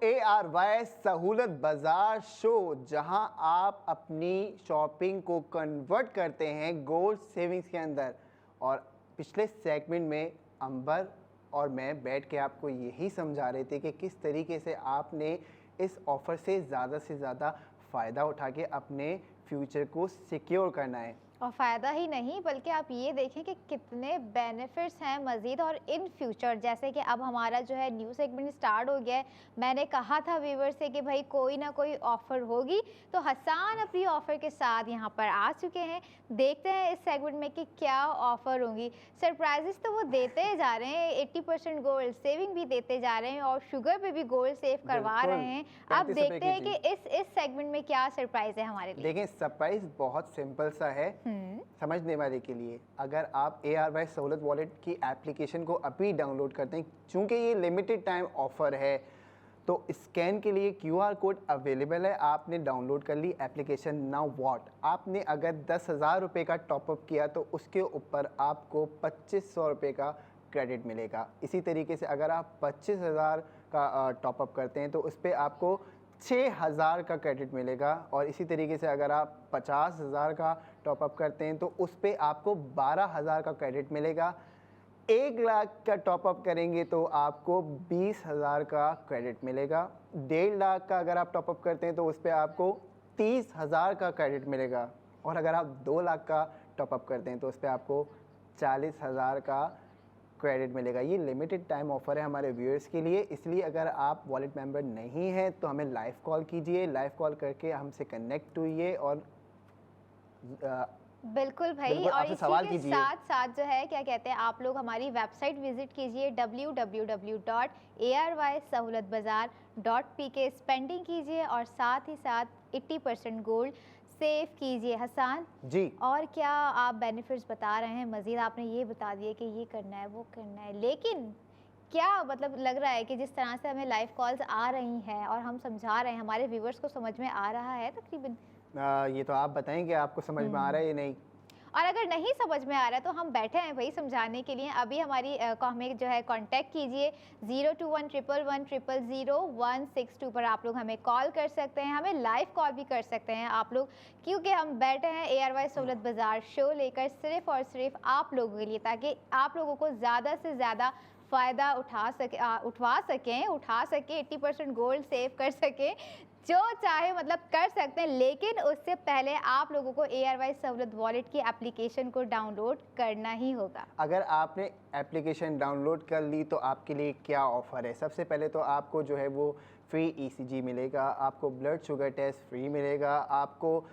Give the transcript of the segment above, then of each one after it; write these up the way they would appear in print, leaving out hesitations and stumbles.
ARY सहूलत बाजार show, जहां आप अपनी शॉपिंग को कन्वर्ट करते हैं गोल्ड सेविंग्स के अंदर। और पिछले सेगमेंट में अंबर और मैं बैठ के आपको यही समझा रहे थे कि किस तरीके से आपने इस ऑफ़र से ज़्यादा फ़ायदा उठा के अपने फ्यूचर को सिक्योर करना है। और फ़ायदा ही नहीं बल्कि आप ये देखें कि कितने बेनिफिट्स हैं मज़ीद और इन फ्यूचर। जैसे कि अब हमारा जो है न्यू सेगमेंट स्टार्ट हो गया है। मैंने कहा था व्यूअर्स से कि भाई कोई ना कोई ऑफ़र होगी, तो हसन अपनी ऑफ़र के साथ यहाँ पर आ चुके हैं। देखते हैं इस सेगमेंट में कि क्या ऑफ़र होंगी। सरप्राइजेस तो वो देते जा रहे हैं, 80% गोल्ड सेविंग भी देते जा रहे हैं और शुगर पे भी गोल्ड सेव करवा रहे हैं। अब देखते हैं कि इस सेगमेंट में क्या सरप्राइज़ है हमारे लिए। देखिए, सरप्राइज़ बहुत सिंपल सा है समझने वाले के लिए। अगर आप ARY सहूलत वॉलेट की एप्लीकेशन को अभी डाउनलोड करते हैं, चूँकि ये लिमिटेड टाइम ऑफ़र है, तो स्कैन के लिए QR कोड अवेलेबल है। आपने डाउनलोड कर ली एप्लीकेशन नाउ व्हाट। आपने अगर 10,000 रुपये का टॉपअप किया तो उसके ऊपर आपको 2,500 रुपये का क्रेडिट मिलेगा। इसी तरीके से अगर आप 25,000 का टॉपअप करते हैं तो उस पर आपको 6,000 का क्रेडिट मिलेगा। और इसी तरीके से अगर आप 50,000 का टॉपअप करते हैं तो उस पर आपको 12,000 का क्रेडिट मिलेगा। 1 लाख का टॉपअप करेंगे तो आपको 20,000 का क्रेडिट मिलेगा। 1.5 लाख का अगर आप टॉपअप करते हैं तो उस पर आपको 30,000 का क्रेडिट मिलेगा। और अगर आप 2 लाख का टॉपअप करते हैं तो उस पर आपको 40,000 का क्रेडिट मिलेगा। ये लिमिटेड टाइम ऑफर है हमारे व्यूअर्स के लिए, इसलिए अगर आप वॉलेट मेंबर नहीं हैं तो हमें लाइव कॉल कीजिए। लाइव कॉल करके हमसे कनेक्ट हुइए और बिल्कुल भाई, और इसी के साथ साथ जो है क्या कहते हैं, आप लोग हमारी वेबसाइट विजिट कीजिए www.arysahoolatbazaar.pk स्पेंडिंग कीजिए और साथ ही साथ 80% गोल्ड सेव कीजिए। हसन जी, और क्या आप बेनिफिट्स बता रहे हैं मज़ीद, आपने ये बता दिया कि ये करना है वो करना है, लेकिन क्या मतलब लग रहा है कि जिस तरह से हमें लाइव कॉल्स आ रही हैं और हम समझा रहे हैं, हमारे व्यूवर्स को समझ में आ रहा है तकरीबन? ये तो आप बताएं कि आपको समझ में आ रहा है या नहीं। और अगर नहीं समझ में आ रहा है तो हम बैठे हैं वही समझाने के लिए। अभी हमारी हमें जो है कांटेक्ट कीजिए 021111000162 पर। आप लोग हमें कॉल कर सकते हैं, हमें लाइव कॉल भी कर सकते हैं आप लोग, क्योंकि हम बैठे हैं ARY सहूलत बाजार शो लेकर सिर्फ और सिर्फ आप लोगों के लिए, ताकि आप लोगों को ज़्यादा से ज़्यादा फ़ायदा उठा सके 80% गोल्ड सेव कर सकें, जो चाहे मतलब कर सकते हैं। लेकिन उससे पहले आप लोगों को ARY सहूलत वॉलेट की एप्लीकेशन को डाउनलोड करना ही होगा। अगर आपने एप्लीकेशन डाउनलोड कर ली तो आपके लिए क्या ऑफ़र है। सबसे पहले तो आपको जो है वो फ्री ECG मिलेगा, आपको ब्लड शुगर टेस्ट फ्री मिलेगा, आपको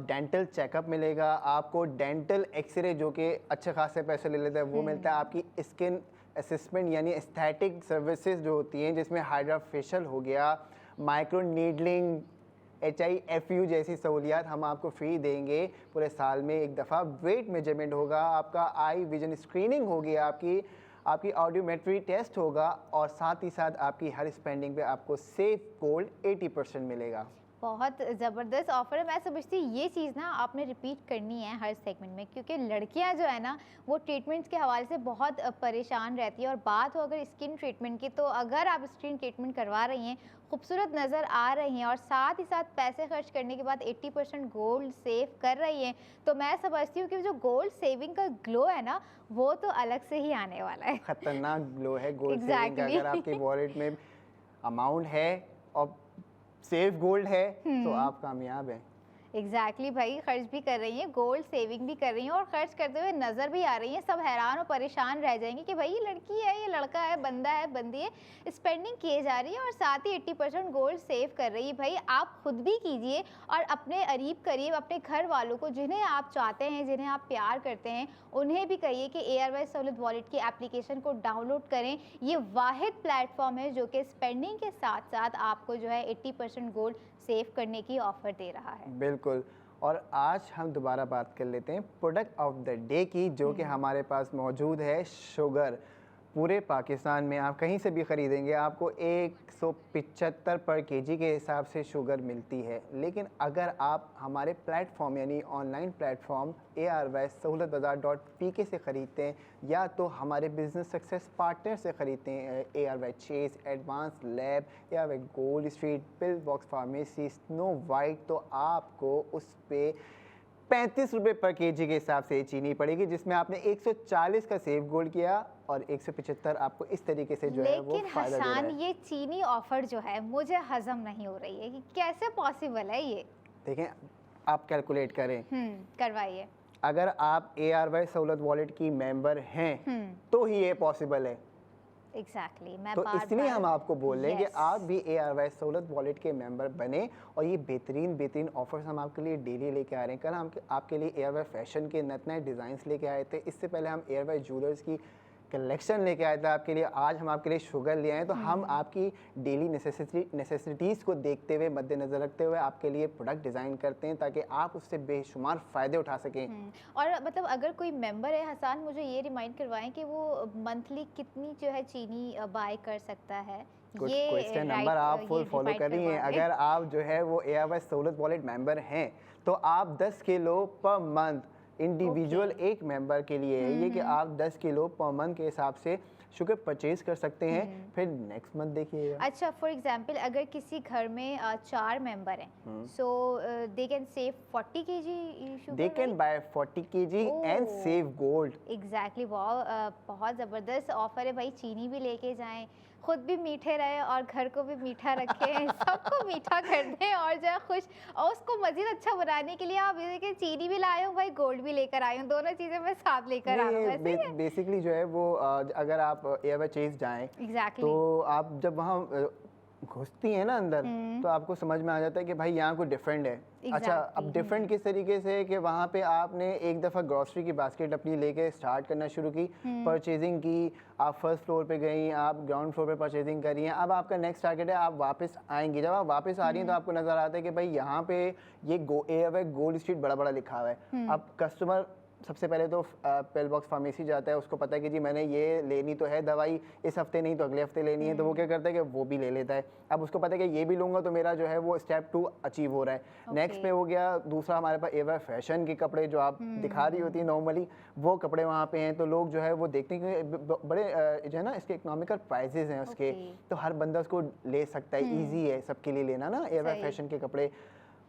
डेंटल चेकअप मिलेगा, आपको डेंटल एक्सरे जो कि अच्छे खासे पैसे ले लेता है वो मिलता है, आपकी स्किन असेसमेंट यानी एस्थेटिक सर्विसेज जो होती हैं जिसमें हाइड्रा फेशियल हो गया, माइक्रो नीडलिंग, HIFU जैसी सहूलियात हम आपको फ्री देंगे। पूरे साल में एक दफ़ा वेट मेजरमेंट होगा, आपका आई विजन स्क्रीनिंग होगी, आपकी ऑडियोमेट्री टेस्ट होगा और साथ ही साथ आपकी हर स्पेंडिंग पे आपको सेफ गोल्ड 80% मिलेगा। बहुत ज़बरदस्त ऑफ़र है। मैं समझती हूँ ये चीज़ ना आपने रिपीट करनी है हर सेगमेंट में, क्योंकि लड़कियां जो है ना वो ट्रीटमेंट्स के हवाले से बहुत परेशान रहती है। और बात हो अगर स्किन ट्रीटमेंट की, तो अगर आप स्किन ट्रीटमेंट करवा रही हैं, खूबसूरत नज़र आ रही हैं और साथ ही साथ पैसे खर्च करने के बाद 80% गोल्ड सेव कर रही हैं, तो मैं समझती हूँ कि जो गोल्ड सेविंग का ग्लो है ना वो तो अलग से ही आने वाला है। ख़तरनाक ग्लो है गोल्ड सेविंग का। अगर आपकी वॉलेट में अमाउंट है और सेफ गोल्ड है तो आप कामयाब हैं। एग्जैक्टली भाई, खर्च भी कर रही हैं, गोल्ड सेविंग भी कर रही हैं और खर्च करते हुए नज़र भी आ रही हैं। सब हैरान और परेशान रह जाएंगे कि भाई ये लड़की है, ये लड़का है, बंदा है, बंदी है, स्पेंडिंग किए जा रही है और साथ ही 80% गोल्ड सेव कर रही है। भाई आप खुद भी कीजिए और अपने करीब करीब अपने घर वालों को, जिन्हें आप चाहते हैं, जिन्हें आप प्यार करते हैं, उन्हें भी कहिए कि ARY सहूलत वॉलेट की एप्लीकेशन को डाउनलोड करें। ये वाहिद प्लेटफॉर्म है जो कि स्पेंडिंग के साथ साथ आपको जो है 80% गोल्ड सेव करने की ऑफ़र दे रहा है। बिल्कुल। और आज हम दोबारा बात कर लेते हैं प्रोडक्ट ऑफ द डे की, जो कि हमारे पास मौजूद है शुगर। पूरे पाकिस्तान में आप कहीं से भी ख़रीदेंगे आपको 175 पर केजी के हिसाब से शुगर मिलती है। लेकिन अगर आप हमारे प्लेटफॉर्म यानी ऑनलाइन प्लेटफॉर्म ARY-सहूलतबाजार.pk से ख़रीदते हैं या तो हमारे बिज़नेस सक्सेस पार्टनर से ख़रीदते हैं ARY chase, advance lab, ARY gold street, pill box pharmacy, snow white, तो आपको उस पर 35 रुपये पर केजी के हिसाब से चीनी पड़ेगी, जिसमें आपने 140 का सेव गोल्ड किया और 175 आपको इस तरीके से जो है वो फायदा दे रहा है। लेकिन हसन, ये चीनी ऑफर जो है मुझे हजम नहीं हो रही है कि कैसे पॉसिबल है ये। देखें, आप कैलकुलेट करें, करवाइए। अगर आप ARY सहूलत वॉलेट की मेंबर हैं तो ही ये पॉसिबल है। एग्जैक्टली मैं तो इसलिए हम आपको बोल रहे हैं कि Yes. आप भी ARY सहूलत वॉलेट के मेंबर बने और ये बेहतरीन ऑफर्स हम आपके लिए डेली लेके आ रहे हैं। कल हम आपके लिए ARY फैशन के नए डिज़ाइंस लेके आए थे, इससे पहले हम ARY ज्वेलर्स की कलेक्शन लेके आए थे आपके लिए, आज हम आपके लिए शुगर ले आए। तो हम आपकी डेली नेसेसिटीज़ को देखते हुए, मद्देनज़र रखते हुए आपके लिए प्रोडक्ट डिज़ाइन करते हैं ताकि आप उससे बेशुमार फ़ायदे उठा सकें। और मतलब अगर कोई मेंबर है हसन, मुझे ये रिमाइंड करवाएं कि वो मंथली कितनी जो है चीनी बाय कर सकता है। ये क्वेश्चन नंबर आप फुल फॉलो कर रही हैं। अगर आप जो है वो ARY सहूलत वॉलेट मेंबर हैं तो आप 10 किलो पर मंथ इंडिविजुअल एक मेंबर के लिए है ये कि आप 10 किलो पर मंथ के हिसाब से शुगर परचेज कर सकते हैं। फिर नेक्स्ट मंथ देखिएगा। अच्छा, फॉर एग्जांपल अगर किसी घर में 4 मेंबर हैं, so they can save 40 KG sugar, they can buy 40 KG and save gold. Exactly, बहुत ज़बरदस्त ऑफर है भाई। चीनी भी लेके जाएं, खुद भी मीठे रहे और घर को भी मीठा रखें, सबको मीठा कर दें और जो है खुश, और उसको मज़ीद अच्छा बनाने के लिए आप ये देखिए चीनी भी लाए हूँ भाई, गोल्ड भी लेकर आए हूँ, दोनों चीज़ें मैं साथ लेकर आ रहा हूँ। बेसिकली जो है वो अगर आप ARY चेस जाएं तो आप जब वहाँ घुसती हैं ना अंदर तो आपको समझ में आ जाता है कि भाई यहाँ कुछ डिफरेंट है। अच्छा, अब डिफरेंट किस तरीके से कि वहाँ पे आपने एक दफ़ा ग्रॉसरी की बास्केट अपनी लेके स्टार्ट करना शुरू की, परचेजिंग की, आप फर्स्ट फ्लोर पे गई, आप ग्राउंड फ्लोर पे परचेजिंग कर रही हैं। अब आपका नेक्स्ट टारगेट है आप वापस आएंगी। जब आप वापस आ रही हैं तो आपको नज़र आता है कि भाई यहाँ पे ये ARY गोल्ड स्ट्रीट बड़ा बड़ा लिखा हुआ है। अब कस्टमर सबसे पहले तो पिल बॉक्स फार्मेसी जाता है, उसको पता है कि जी मैंने ये लेनी तो है दवाई, इस हफ्ते नहीं तो अगले हफ्ते लेनी है, तो वो क्या करता है कि वो भी ले लेता है। अब उसको पता है कि ये भी लूँगा तो मेरा जो है वो स्टेप 2 अचीव हो रहा है। नेक्स्ट पे हो गया दूसरा, हमारे पास ARY फैशन के कपड़े जो आप दिखा रही होती है नॉर्मली, वो कपड़े वहाँ पे हैं। तो लोग जो है वो देखते हैं कि बड़े जो है ना इसके इकोनॉमिकल प्राइजेज हैं उसके, तो हर बंदा उसको ले सकता है, ईजी है सबके लिए लेना ना ARY फैशन के कपड़े,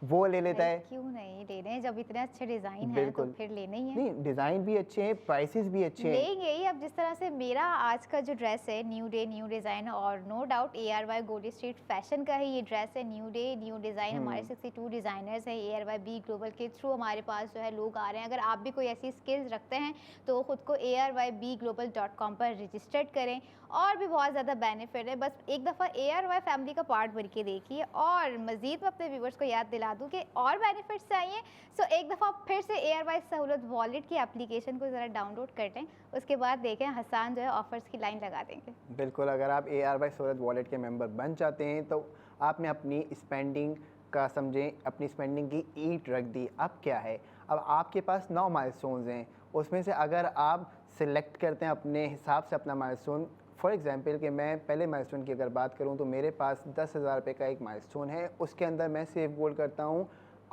वो ले लेता है। क्यों नहीं लेने हैं, जब इतने अच्छे डिजाइन है तो फिर लेने ही है। नहीं, डिजाइन भी अच्छे हैं, प्राइसेस भी अच्छे हैं, लेंगे ही। अब जिस तरह से मेरा आज का जो ड्रेस है, न्यू डे न्यू डिजाइन, और no doubt ARY gold street fashion का ही ये ड्रेस है, न्यू डे न्यू डिजाइन। हमारे 62 डिजाइनर्स हैं ARY बी ग्लोबल के थ्रू, हमारे पास जो है लोग आ रहे हैं। अगर आप भी कोई ऐसी स्किल्स रखते हैं तो खुद को ARYBglobal.com पर रजिस्टर्ड करें, और भी बहुत ज़्यादा बेनिफिट है। बस एक दफ़ा ARY फैमिली का पार्ट बन के देखिए। और मज़ीद मैं अपने व्यूवर्स को याद दिला दूँ कि और बेनिफिट्स चाहिए सो एक दफ़ा फिर से ARY सहूलत वॉलेट की एप्लीकेशन को ज़रा डाउनलोड कर लें, उसके बाद देखें हसन जो है ऑफर्स की लाइन लगा देंगे। बिल्कुल, अगर आप ARY सहूलत वॉलेट के मेंबर बन जाते हैं तो आपने अपनी स्पेंडिंग का समझें, अपनी स्पेंडिंग की ईट रख दी। अब क्या है, अब आपके पास 9 माइलस्टोन्स हैं, उसमें से अगर आप सिलेक्ट करते हैं अपने हिसाब से अपना माइलस्टोन, फॉर एग्जांपल कि मैं पहले माइलस्टोन की अगर बात करूं तो मेरे पास 10,000 रुपये का एक माइलस्टोन है, उसके अंदर मैं सेव गोल्ड करता हूं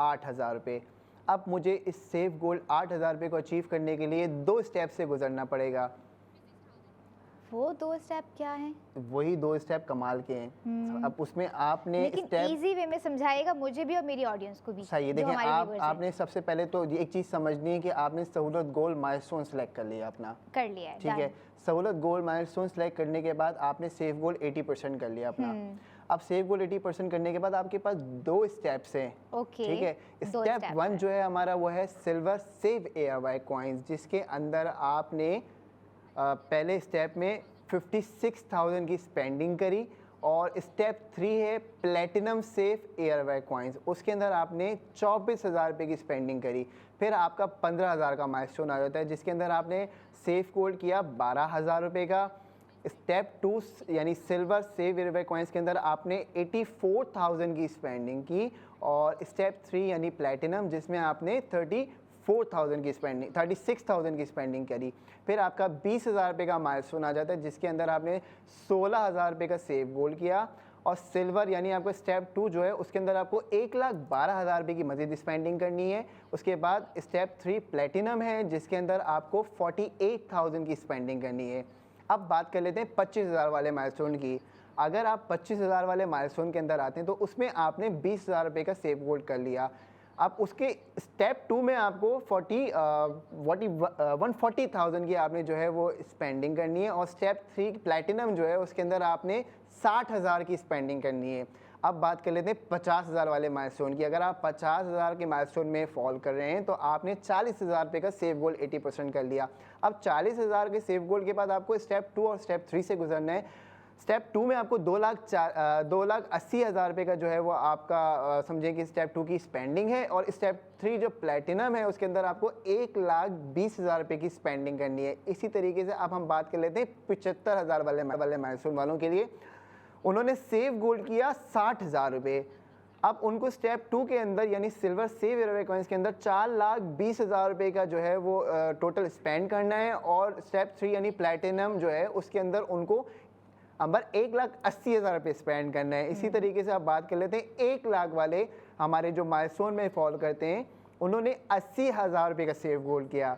8,000 रुपये। अब मुझे इस सेव गोल्ड 8,000 रुपये को अचीव करने के लिए 2 स्टेप से गुजरना पड़ेगा। वो 2 स्टेप क्या हैं? वही 2 स्टेप कमाल के हैं। अब उसमें आपने लेकिन इजी वे में समझाएगा मुझे भी और मेरी ऑडियंस को भी। सही है, देखें आपने सबसे पहले तो एक चीज़ समझनी है कि आपने सहूलत गोल्ड माइलस्टोन सेलेक्ट कर लिया, अपना कर लिया है, ठीक है। सहूलत गोल्ड माइलस्टोन सेलेक्ट करने के बाद आपने सेव गोल्ड 80% कर लिया अपना। अब सेव गोल्ड 80% करने के बाद आपके पास 2 स्टेप्स हैं, ठीक है। स्टेप 1 जो है हमारा वो है सिल्वर सेव ARY कॉइन्स, जिसके अंदर आपने पहले स्टेप में 56,000 की स्पेंडिंग करी, और स्टेप 3 है प्लेटिनम सेफ ARY कॉइन्स, उसके अंदर आपने 24,000 रुपये की स्पेंडिंग करी। फिर आपका 15,000 का माइलस्टोन आ जाता है, जिसके अंदर आपने सेफ गोल्ड किया 12,000 रुपये का। स्टेप 2 यानी सिल्वर सेव ARY कॉइन्स के अंदर आपने 84,000 की स्पेंडिंग की, और स्टेप 3 यानी प्लेटिनम जिसमें आपने 36,000 की स्पेंडिंग करी। फिर आपका 20,000 रुपये का माइलस्टोन आ जाता है, जिसके अंदर आपने 16,000 रुपये का सेव गोल्ड किया। और सिल्वर यानी आपको स्टेप 2 जो है उसके अंदर आपको 1,12,000 रुपये की मज़ीद स्पेंडिंग करनी है। उसके बाद स्टेप 3 प्लेटिनम है, जिसके अंदर आपको 48,000 की स्पेंडिंग करनी है। अब बात कर लेते हैं 25,000 वाले माइलस्टोन की। अगर आप 25,000 वाले माइलस्टोन के अंदर आते हैं तो उसमें आपने 20,000 रुपये का सेव गोल्ड कर लिया। अब उसके स्टेप 2 में आपको 140,000 की आपने जो है वो स्पेंडिंग करनी है। और स्टेप 3 प्लैटिनम जो है उसके अंदर आपने 60,000 की स्पेंडिंग करनी है। अब बात कर लेते हैं 50,000 वाले माइलस्टोन की। अगर आप 50,000 के माइलस्टोन में फॉल कर रहे हैं तो आपने 40,000 रुपये का सेव गोल्ड 80% कर लिया। अब 40,000 के सेव गोल्ड के बाद आपको स्टेप 2 और स्टेप 3 से गुजरना है। स्टेप 2 में आपको 2,80,000 रुपये का जो है वो आपका समझें कि स्टेप 2 की स्पेंडिंग है। और स्टेप 3 जो प्लैटिनम है उसके अंदर आपको 1,20,000 रुपये की स्पेंडिंग करनी है। इसी तरीके से अब हम बात कर लेते हैं 75,000 वाले माइलस्टोन वालों के लिए। उन्होंने सेव गोल्ड किया 60,000 रुपये। अब उनको स्टेप 2 के अंदर यानी सिल्वर सेव एयरवे कॉइन्स के अंदर 4,20,000 रुपये का जो है वो टोटल स्पेंड करना है। और स्टेप 3 यानी प्लैटिनम जो है उसके अंदर उनको 1,80,000 रुपये स्पेंड करना है। इसी तरीके से आप बात कर लेते हैं 1 लाख वाले हमारे जो माइलस्टोन में फॉल करते हैं, उन्होंने 80,000 रुपये का सेव गोल्ड किया।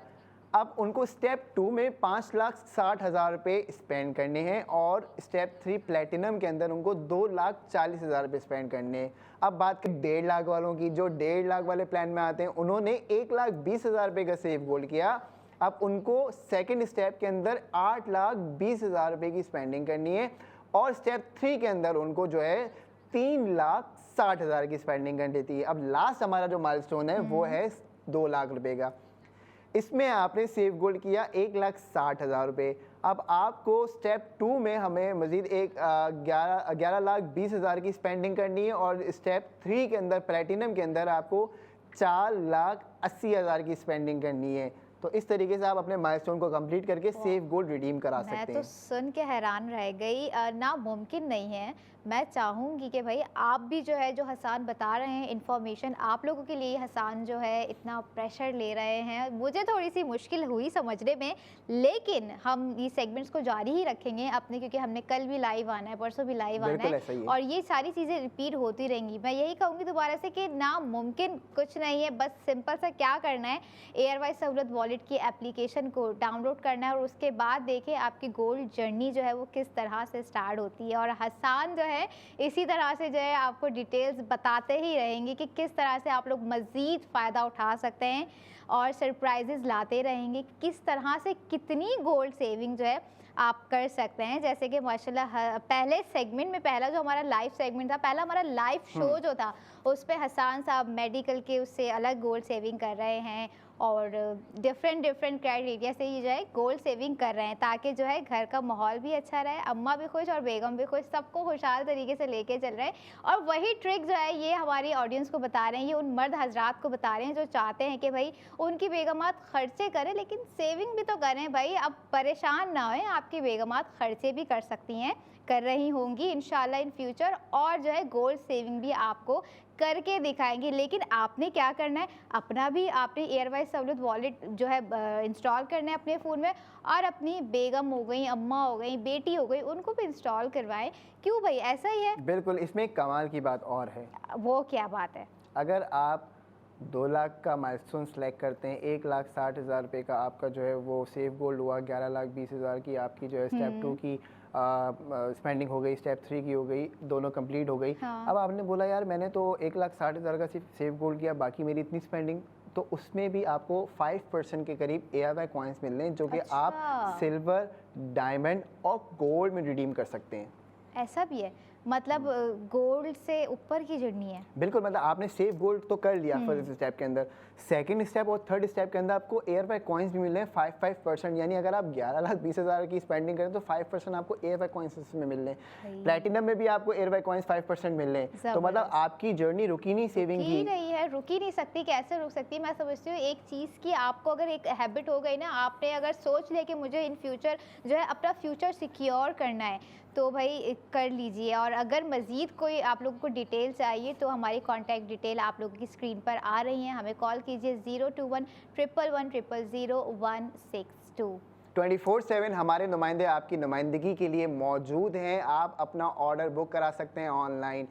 अब उनको स्टेप 2 में 5,60,000 रुपये स्पेंड करने हैं। और स्टेप 3 प्लैटिनम के अंदर उनको 2,40,000 रुपये स्पेंड करने हैं। अब बात करें 1.5 लाख वालों की, जो 1.5 लाख वाले प्लान में आते हैं, उन्होंने 1,20,000 रुपये का सेव गोल्ड किया। अब उनको सेकंड स्टेप के अंदर 8,20,000 रुपये की स्पेंडिंग करनी है। और स्टेप 3 के अंदर उनको जो है 3,60,000 की स्पेंडिंग करनी थी। अब लास्ट हमारा जो माइलस्टोन है वो है 2 लाख रुपये का। इसमें आपने सेव गोल्ड किया 1,60,000 रुपये। अब आपको स्टेप 2 में हमें मज़ीद 11,20,000 की स्पेंडिंग करनी है। और स्टेप 3 के अंदर प्लैटिनम के अंदर आपको 4,80,000 की स्पेंडिंग करनी है। तो इस तरीके से आप अपने माइलस्टोन को कंप्लीट करके सेव गोल्ड रिडीम करा सकते हैं। मैं तो सुन के हैरान रह गई। ना मुमकिन नहीं है। मैं चाहूँगी कि भाई आप भी जो है जो हसन बता रहे हैं इन्फॉर्मेशन, आप लोगों के लिए हसन जो है इतना प्रेशर ले रहे हैं, मुझे थोड़ी सी मुश्किल हुई समझने में। लेकिन हम ये सेगमेंट्स को जारी ही रखेंगे अपने, क्योंकि हमने कल भी लाइव आना है, परसों भी लाइव आना है और ये सारी चीज़ें रिपीट होती रहेंगी। मैं यही कहूँगी दोबारा से कि नामुमकिन कुछ नहीं है। बस सिंपल सा क्या करना है, एयरवाइज सहूलत वॉलेट की एप्लीकेशन को डाउनलोड करना है और उसके बाद देखें आपकी गोल्ड जर्नी जो है वो किस तरह से स्टार्ट होती है। और हसन जो है इसी तरह से जो है आपको डिटेल्स बताते ही रहेंगे कि किस तरह से आप लोग मज़ीद फ़ायदा उठा सकते हैं और सरप्राइजेज़ लाते रहेंगे कि किस तरह से कितनी गोल्ड सेविंग जो है आप कर सकते हैं। जैसे कि माशाल्लाह पहले सेगमेंट में, पहला जो हमारा लाइव सेगमेंट था, पहला हमारा लाइव शो जो था, उस पे हसन साहब मेडिकल के उससे अलग गोल्ड सेविंग कर रहे हैं और डिफरेंट क्राइटेरिया से ये जो है गोल्ड सेविंग कर रहे हैं, ताकि जो है घर का माहौल भी अच्छा रहे, अम्मा भी खुश और बेगम भी खुश, सबको खुशहाल तरीके से लेके चल रहे हैं। और वही ट्रिक जो है ये हमारी ऑडियंस को बता रहे हैं, ये उन मर्द हजरात को बता रहे हैं जो चाहते हैं कि भाई उनकी बेगमात खर्चे करें लेकिन सेविंग भी तो करें। भाई अब परेशान ना होएं, आपकी बेगमात खर्चे भी कर सकती हैं, कर रही होंगी इंशाल्लाह इन फ्यूचर, और जो है गोल्ड सेविंग भी आपको करके दिखाएंगे। लेकिन आपने क्या करना है, अपना भी आपने एयरवाइज सहूलत वॉलेट जो है इंस्टॉल करना है अपने फ़ोन में, और अपनी बेगम हो गई, अम्मा हो गई, बेटी हो गई, उनको भी इंस्टॉल करवाएं। क्यों भाई, ऐसा ही है। बिल्कुल, इसमें कमाल की बात और है। वो क्या बात है? अगर आप 2 लाख का माइलस्टोन सेलेक्ट करते हैं, 1,60,000 रुपये का आपका जो है वो सेव गोल्ड हुआ, 11,20,000 की आपकी जो है स्टेप 2 की स्पेंडिंग हो गई, स्टेप 3 की हो गई, दोनों कंप्लीट हो गई। हाँ। अब आपने बोला यार मैंने तो 1,60,000 का सिर्फ सेव गोल्ड किया, बाकी मेरी इतनी स्पेंडिंग, तो उसमें भी आपको 5% के करीब ARY कॉइन्स मिल रहे हैं, जो कि आप सिल्वर, डायमंड और गोल्ड में रिडीम कर सकते हैं। ऐसा भी है, मतलब गोल्ड से ऊपर की जर्नी है। बिल्कुल, मतलब आपने सेव गोल्ड तो कर लिया फर्स्ट स्टेप के अंदर, सेकंड स्टेप और थर्ड स्टेप के अंदर आपको ARY कॉइन्स भी मिल रहे हैं 5%। यानी अगर आप 11,20,000 की स्पेंडिंग करें तो 5% आपको ARY कॉइन्स में मिल रहे हैं। प्लैटिनम में भी आपको ARY कॉइन्स 5% मिल रहे हैं। तो मतलब आपकी जर्नी रुकी नहीं, सेविंग की नहीं है, रुकी नहीं सकती। कैसे रुक सकती है? मैं समझती हूँ एक चीज़ की आपको अगर एक हैबिट हो गई ना, आपने अगर सोच लिया कि मुझे इन फ्यूचर जो है अपना फ्यूचर सिक्योर करना है, तो भाई कर लीजिए। और अगर मज़ीद कोई आप लोगों को डिटेल चाहिए तो हमारी कॉन्टैक्ट डिटेल आप लोगों की स्क्रीन पर आ रही हैं, हमें कॉल कीजिए 021-111-000-162। 24/7 हमारे नुमाइंदे आपकी नुमाइंदगी के लिए मौजूद हैं। आप अपना ऑर्डर बुक करा सकते हैं ऑनलाइन।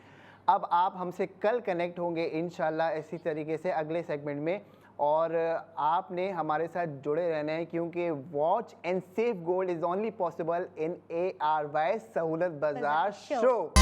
अब आप हमसे कल कनेक्ट होंगे इंशाल्लाह इसी तरीके से अगले सेगमेंट में, और आपने हमारे साथ जुड़े रहना है क्योंकि watch and save gold is only possible in ARY सहूलत बाजार शो।